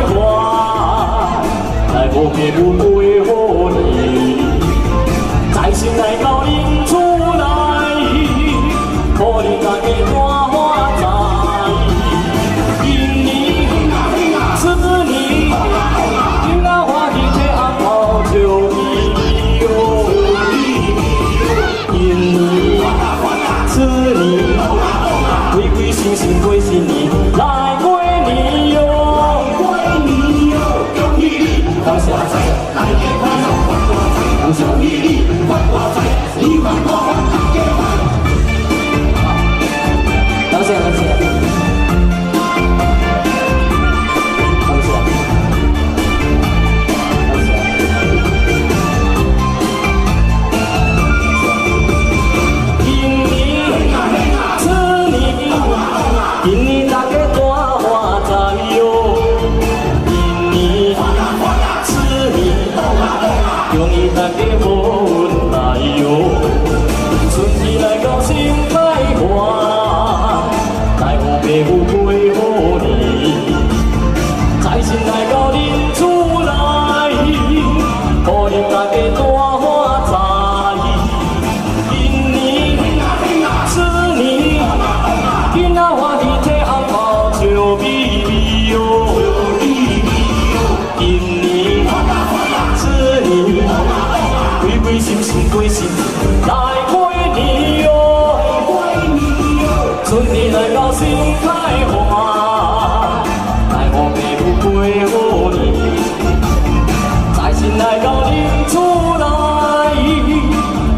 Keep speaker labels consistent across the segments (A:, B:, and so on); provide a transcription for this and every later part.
A: 花，来无别有陪乎你，在心内到恁厝内，可你大家大花财。今年此年，囡仔欢喜摕红包就你哟。今年此年，鬼鬼神神过新年，来过年哟。 感谢，大家快乐，恭喜你，发大财，你万多发大家发。感谢，感谢，感谢。今年，此年，今年大家大发财哟。 恭喜大家无运来哟，春天来到心开花，来有爸有陪乎你，财神来到恁厝内，互恁大家大发财。今年此年，囡仔欢喜摕红包笑咪咪哟。今年此年。 鬼鬼神神过新年，来过年哟！春天来到心开花，来我爸有陪乎你，财神来到恁厝内，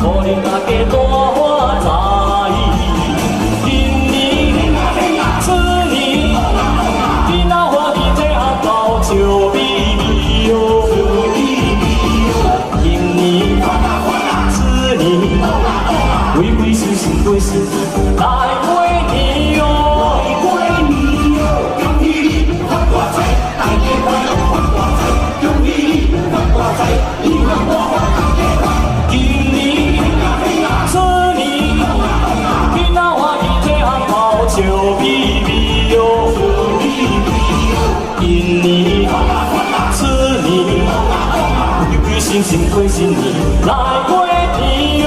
A: 互恁大家大发财。今年此年，囡仔欢喜摕红包笑咪咪哟。 鬼鬼神神过新年，来过年哟！恭喜你发大财，大家快乐发大财！恭喜你发大财，你万多发大家发。今年此年，囡仔欢喜摕红包笑咪咪哟！今年此年，鬼鬼神神过新年，来过年哟！